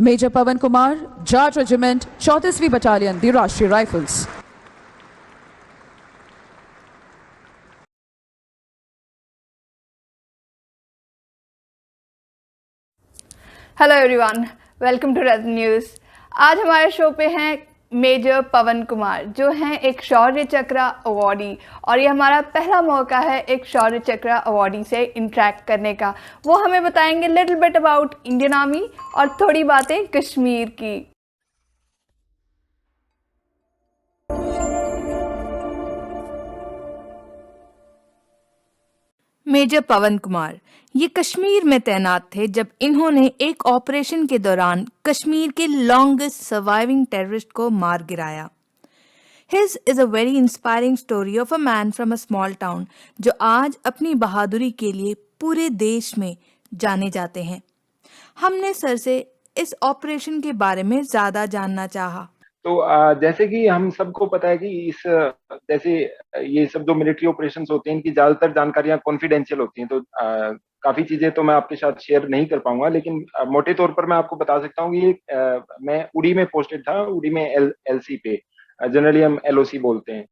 Major पवन Kumar, Jat Regiment, 34वीं battalion, the Rashtriya Rifles. Hello everyone, welcome to Red News. आज हमारे show पे हैं मेजर पवन कुमार, जो हैं एक शौर्य चक्र अवॉर्डी, और ये हमारा पहला मौका है एक शौर्य चक्र अवॉर्डी से इंटरेक्ट करने का। वो हमें बताएंगे little bit about Indian army और थोड़ी बातें कश्मीर की। मेजर पवन कुमार ये कश्मीर में तैनात थे जब इन्होंने एक ऑपरेशन के दौरान कश्मीर के लॉन्गेस्ट सर्वाइविंग टेररिस्ट को मार गिराया। His is a very inspiring story of a man from a small town जो आज अपनी बहादुरी के लिए पूरे देश में जाने जाते हैं। हमने सर से इस ऑपरेशन के बारे में ज्यादा जानना चाहा। तो जैसे कि हम सबको पता है कि जैसे ये सब जो मिलिट्री ऑपरेशंस होते हैं, इनकी ज्यादातर जानकारियां कॉन्फिडेंशियल होती हैं, तो काफी चीजें तो मैं आपके साथ शेयर नहीं कर पाऊंगा, लेकिन मोटे तौर पर मैं आपको बता सकता हूँ कि मैं उड़ी में पोस्टेड था, उड़ी में एलसी पे, जनरली हम एलओसी बोलते हैं।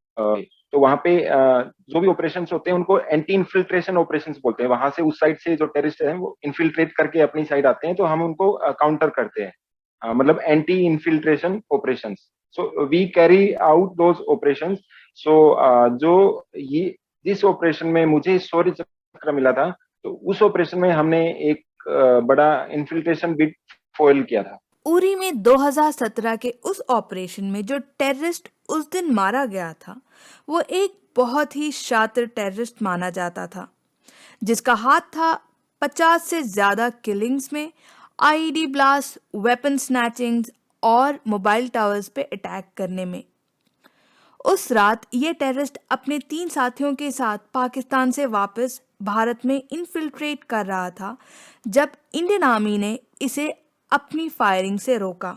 तो वहाँ पे जो भी ऑपरेशंस होते हैं उनको एंटी इन्फिल्ट्रेशन ऑपरेशंस बोलते हैं। वहां से उस साइड से जो टेररिस्ट हैं वो इन्फिल्ट्रेट करके अपनी साइड आते हैं, तो हम उनको काउंटर करते हैं, मतलब anti infiltration operations. So we carry out those operations. So जो ये जिस ऑपरेशन में मुझे शौर्य चक्र मिला था, तो उस ऑपरेशन में हमने एक बड़ा इन्फिल्ट्रेशन बिट फॉइल किया था। उरी में 2017 के उस ऑपरेशन में जो टेररिस्ट उस दिन मारा गया था, वो एक बहुत ही शातिर टेररिस्ट माना जाता था, जिसका हाथ था 50 से ज्यादा किलिंग्स में, आईईडी ब्लास्ट, वेपन स्नैचिंग और मोबाइल टावर्स पे अटैक करने में। उस रात ये टेररिस्ट अपने 3 साथियों के साथ पाकिस्तान से वापस भारत में इन्फिल्ट्रेट कर रहा था, जब इंडियन आर्मी ने इसे अपनी फायरिंग से रोका।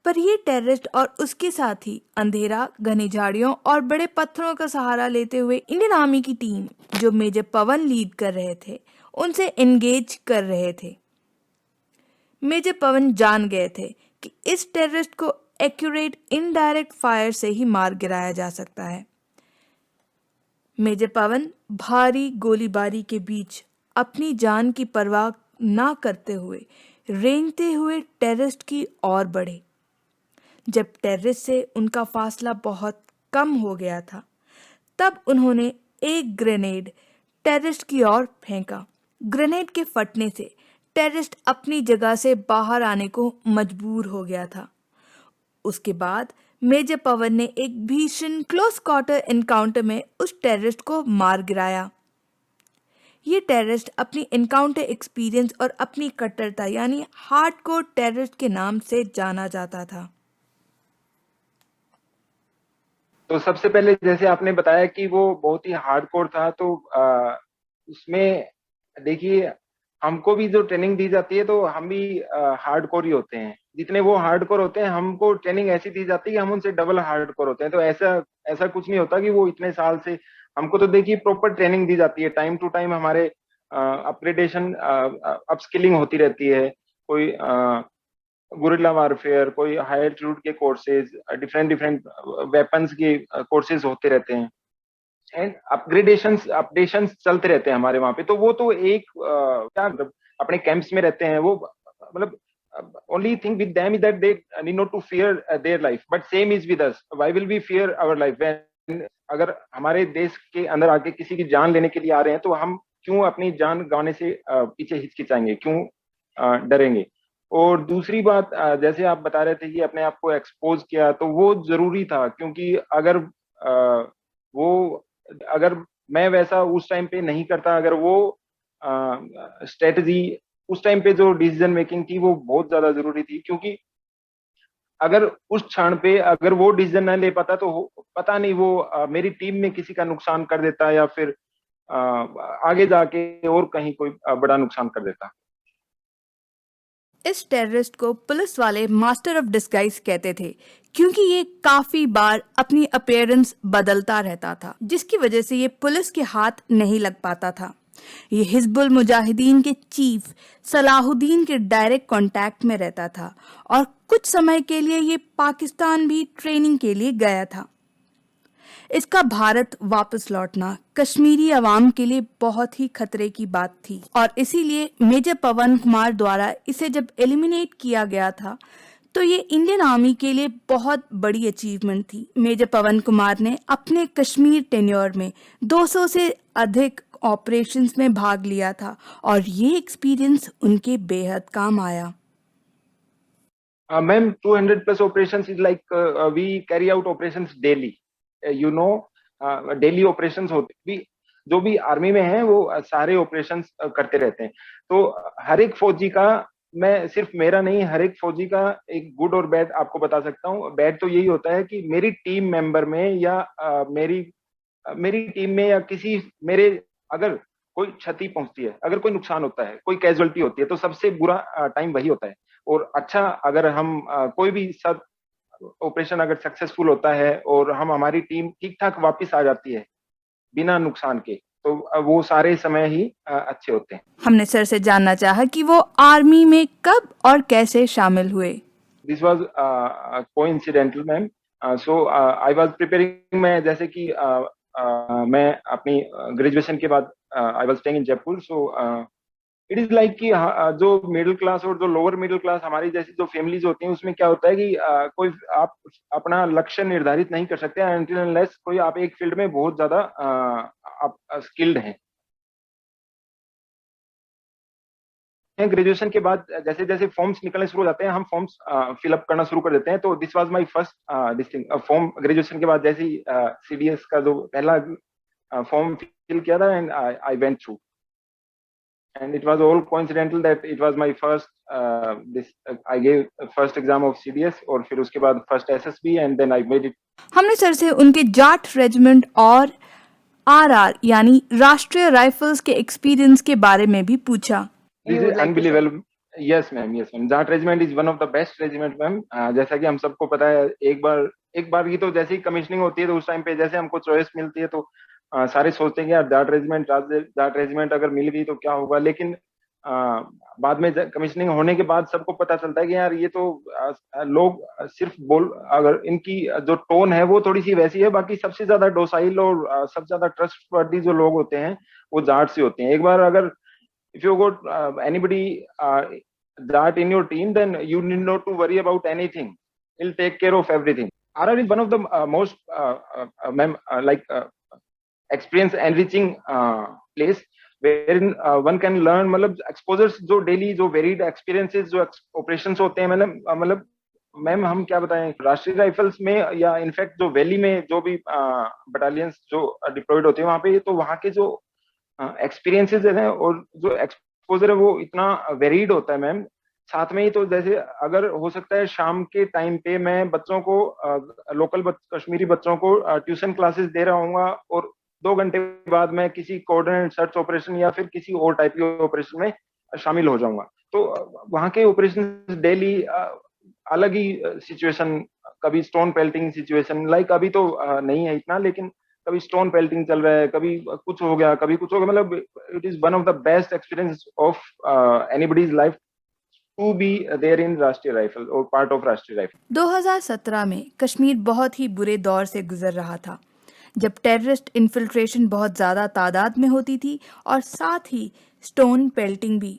पर ये टेररिस्ट और उसके साथी अंधेरा, घनी झाड़ियों और बड़े पत्थरों का सहारा लेते हुए इंडियन आर्मी की टीम, जो मेजर पवन लीड कर रहे थे, उनसे एंगेज कर रहे थे। मेजर पवन जान गए थे कि इस टेररिस्ट को एक्यूरेट इनडायरेक्ट फायर से ही मार गिराया जा सकता है। मेजर पवन भारी गोलीबारी के बीच अपनी जान की परवाह ना करते हुए रेंगते हुए टेररिस्ट की ओर बढ़े। जब टेररिस्ट से उनका फासला बहुत कम हो गया था, तब उन्होंने एक ग्रेनेड टेररिस्ट की ओर फेंका। ग्रेनेड के फटने से टेररिस्ट अपनी जगह से बाहर आने को मजबूर हो गया था। उसके बाद मेजर पवन ने एक भीषण क्लोज क्वार्टर एनकाउंटर में उस टेररिस्ट को मार गिराया। ये टेररिस्ट अपनी एनकाउंटर एक्सपीरियंस और अपनी कट्टरता यानी हार्डकोर टेररिस्ट के नाम से जाना जाता था। तो सबसे पहले जैसे आपने बताया कि वो बहुत ही हार्डकोर था, तो उसमें देखिए, हमको भी जो ट्रेनिंग दी जाती है तो हम भी हार्डकोर ही होते हैं। जितने वो हार्डकोर होते हैं, हमको ट्रेनिंग ऐसी दी जाती है कि हम उनसे डबल हार्डकोर होते हैं। तो ऐसा कुछ नहीं होता कि वो इतने साल से, हमको तो देखिए प्रॉपर ट्रेनिंग दी जाती है, टाइम टू टाइम हमारे अपग्रेडेशन, अपस्किलिंग होती रहती है। कोई गुरिल्ला वारफेयर, कोई हाई एल्टीट्यूड के कोर्सेज, डिफरेंट वेपन्स के कोर्सेज होते रहते हैं, एंड अपडेशंस चलते रहते हैं हमारे वहाँ पे। तो वो तो एक क्या मतलब अपने कैंप्स में रहते हैं, वो मतलब only thing with them is that they need not to fear their life, but same is with us. Why will we fear our life when अगर हमारे देश के अंदर आके किसी की जान लेने के लिए आ रहे हैं, तो हम क्यों अपनी जान गंवाने से पीछे हिचकिचाएंगे, क्यों डरेंगे। और दूसरी बात, जैसे आप बता रहे थे कि अपने आप को एक्सपोज किया, तो वो जरूरी था, क्योंकि अगर मैं वैसा उस टाइम पे नहीं करता, अगर वो स्ट्रेटजी उस टाइम पे, जो डिसीजन मेकिंग थी, वो बहुत ज्यादा जरूरी थी। क्योंकि अगर उस क्षण पे अगर वो डिसीजन ना ले पाता, तो पता नहीं वो मेरी टीम में किसी का नुकसान कर देता, या फिर आगे जाके और कहीं कोई बड़ा नुकसान कर देता। इस टेररिस्ट को पुलिस वाले मास्टर ऑफ डिस्गाइज कहते थे, क्योंकि ये काफी बार अपनी अपीयरेंस बदलता रहता था, जिसकी वजह से ये पुलिस के हाथ नहीं लग पाता था। ये हिजबुल मुजाहिदीन के चीफ सलाहुद्दीन के डायरेक्ट कांटेक्ट में रहता था और कुछ समय के लिए ये पाकिस्तान भी ट्रेनिंग के लिए गया था। इसका भारत वापस लौटना कश्मीरी अवाम के लिए बहुत ही खतरे की बात थी और इसीलिए मेजर पवन कुमार द्वारा इसे जब एलिमिनेट किया गया था तो ये इंडियन आर्मी के लिए बहुत बड़ी अचीवमेंट थी। मेजर पवन कुमार ने अपने कश्मीर टेन्योर में 200 से अधिक ऑपरेशंस में भाग लिया था और ये एक्सपीरियंस उनके बेहद काम आया। Ma'am, 200 plus operations is like we carry out operations daily. Daily operations होते भी, जो भी आर्मी में हैं वो सारे ऑपरेशंस करते रहते हैं। तो हर एक फौजी का, मैं सिर्फ मेरा नहीं, हर एक फौजी का एक गुड और बैड आपको बता सकता हूँ। बैड तो यही होता है कि मेरी टीम मेंबर में या मेरी टीम में या किसी मेरे अगर कोई क्षति पहुंचती है, अगर कोई नुकसान होता है, कोई कैजुअलिटी होती है, तो सबसे बुरा टाइम वही होता है। और अच्छा, अगर हम कोई भी सब ऑपरेशन अगर सक्सेसफुल होता है और हमारी टीम ठीक ठाक वापस आ जाती है बिना नुकसान के, तो वो सारे समय ही अच्छे होते हैं। हमने सर से जानना चाहा कि वो आर्मी में कब और कैसे शामिल हुए। This was coincidental ma'am. So I was preparing, मैं जैसे कि मैं अपनी ग्रेजुएशन के बाद I was staying in Jaipur. So it is like कि जो मिडिल क्लास और जो लोअर मिडिल क्लास हमारी जैसी जो फैमिलीज होती हैं, उसमें क्या होता है कि कोई आप अपना लक्ष्य निर्धारित नहीं कर सकते अनटिल अनलेस कोई आप एक फील्ड में बहुत ज्यादा आप स्किल्ड हैं। ग्रेजुएशन के बाद जैसे जैसे फॉर्म्स निकलने शुरू हो जाते हैं, हम फॉर्म्स फिलअप करना शुरू कर देते हैं। तो this was my first this form. Graduation के बाद जैसे ही सीडीएस का जो पहला फॉर्म फिल किया था, and I went through, and it was all coincidental that it was my first I gave first exam of CDS और फिर उसके बाद first SSB and then I made it। हमने सर से उनके जाट रेजिमेंट और आरआर यानी राष्ट्रीय राइफल्स के एक्सपीरियंस के बारे में भी पूछा। This is unbelievable। Yes ma'am, yes ma'am। Jat regiment is one of the best regiment ma'am. जैसा कि हम सबको पता है, एक बार की तो जैसे ही कमीशनिंग होती है तो उस टाइम पे जैसे हमको चॉइस मिलती है तो सारे सोचते हैं कि यार जाट रेजिमेंट अगर मिल गई तो क्या होगा। लेकिन बाद में कमीशनिंग होने के बाद सबको पता चलता है कि यार ये तो लोग सिर्फ अगर इनकी जो टोन है वो थोड़ी सी वैसी है, बाकी सबसे ज्यादा डोसाइल और सबसे ज्यादा ट्रस्टवर्दी जो लोग होते हैं वो जाट से होते हैं। एक बार अगर if you got anybody that in your team, then you need not to worry about anything. He'll take care of everything। RR is one of the most experience enriching place wherein one can learn, मतलब exposures जो daily जो varied experiences जो operations होते हैं, मतलब ma'am हम क्या बताएं, राष्ट्रीय राइफल्स में या इनफैक्ट जो वैली में जो भी बटालियंस जो डिप्लॉयड होते हैं वहां पे, तो वहां के जो एक्सपीरियंसेस है और जो एक्सपोजर है वो इतना वेरीड होता है मैम। साथ में ही तो जैसे अगर हो सकता है शाम के टाइम पे मैं बच्चों को लोकल कश्मीरी बच्चों को ट्यूशन क्लासेस दे रहा हूँ और 2 घंटे बाद मैं किसी कोऑर्डिनेट सर्च ऑपरेशन या फिर किसी और टाइप के ऑपरेशन में शामिल हो जाऊंगा। तो वहाँ के ऑपरेशन डेली अलग ही सिचुएशन, कभी स्टोन पेल्टिंग सिचुएशन, लाइक अभी तो नहीं है इतना, लेकिन कभी स्टोन पेल्टिंग चल रहा है, कभी कुछ हो गया, कभी कुछ हो गया। मतलब it is one of the best experience of anybody's life to be there in Rashtriya Rifle और पार्ट ऑफ राष्ट्रीय राइफल। 2017 में कश्मीर बहुत ही बुरे दौर से गुजर रहा था, जब टेररिस्ट इन्फिल्ट्रेशन बहुत ज्यादा तादाद में होती थी और साथ ही स्टोन पेल्टिंग भी।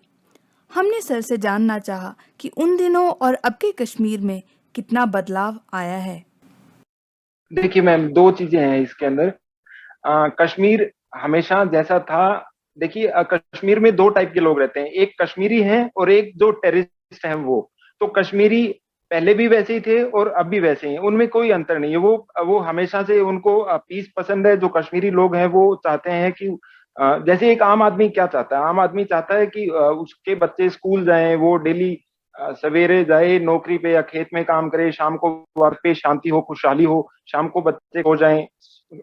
हमने सर से जानना चाहा कि उन दिनों और अब के कश्मीर में कितना बदलाव आया है। देखिए मैम, 2 चीजें हैं इसके अंदर। कश्मीर हमेशा जैसा था, देखिए कश्मीर में 2 टाइप के लोग रहते हैं, एक कश्मीरी हैं और एक जो टेररिस्ट हैं वो। तो कश्मीरी पहले भी वैसे ही थे और अब भी वैसे ही हैं, उनमें कोई अंतर नहीं है। वो हमेशा से उनको पीस पसंद है। जो कश्मीरी लोग हैं वो चाहते हैं कि जैसे एक आम आदमी क्या चाहता है, आम आदमी चाहता है कि उसके बच्चे स्कूल जाएं, वो डेली सवेरे जाए नौकरी पे या खेत में काम करे, शाम को वहां पे शांति हो, खुशहाली हो, शाम को बच्चे हो जाएं,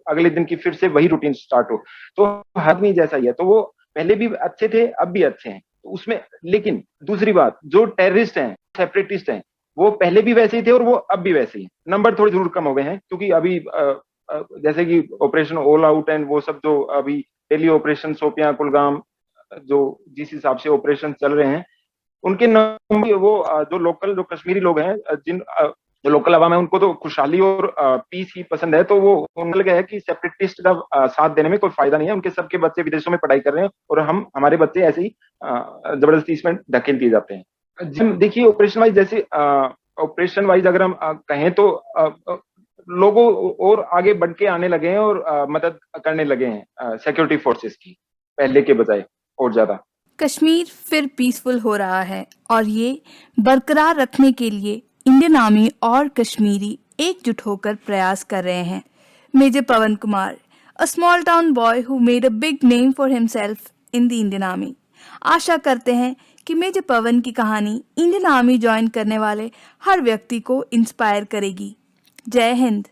अगले दिन की फिर से वही रूटीन स्टार्ट हो। तो हर आदमी जैसा ही है, तो वो पहले भी अच्छे थे, अब भी अच्छे हैं तो उसमें। लेकिन दूसरी बात, जो टेररिस्ट हैं, सेपरेटिस्ट हैं, वो पहले भी वैसे ही थे और वो अब भी वैसे ही। नंबर थोड़े जरूर कम हो गए हैं, क्योंकि अभी जैसे कि ऑपरेशन ऑल आउट एंड वो सब जो अभी डेली ऑपरेशन शोपियां कुलगाम जो जिस हिसाब से ऑपरेशन चल रहे हैं, उनके नाम भी वो जो लोकल जो कश्मीरी लोग हैं, जो लोकल अवाम है, उनको तो खुशहाली और पीस ही पसंद है। तो वो उनको लगा है कि सेपरेटिस्ट का साथ देने में कोई फायदा नहीं है। उनके सबके बच्चे विदेशों में पढ़ाई कर रहे हैं और हमारे बच्चे ऐसे ही जबरदस्ती इसमें धकेल दिए जाते हैं। देखिए ऑपरेशन वाइज, जैसे ऑपरेशन वाइज अगर हम कहें तो लोगों और आगे बढ़ के आने लगे हैं और मदद करने लगे हैं सिक्योरिटी फोर्सेस की, पहले के बजाय और ज्यादा। कश्मीर फिर पीसफुल हो रहा है और ये बरकरार रखने के लिए इंडियन आर्मी और कश्मीरी एकजुट होकर प्रयास कर रहे हैं। Major Pawan Kumar, a small town boy who made a big name for himself in the Indian army. आशा करते हैं कि मेजर पवन की कहानी इंडियन आर्मी ज्वाइन करने वाले हर व्यक्ति को इंस्पायर करेगी। जय हिंद।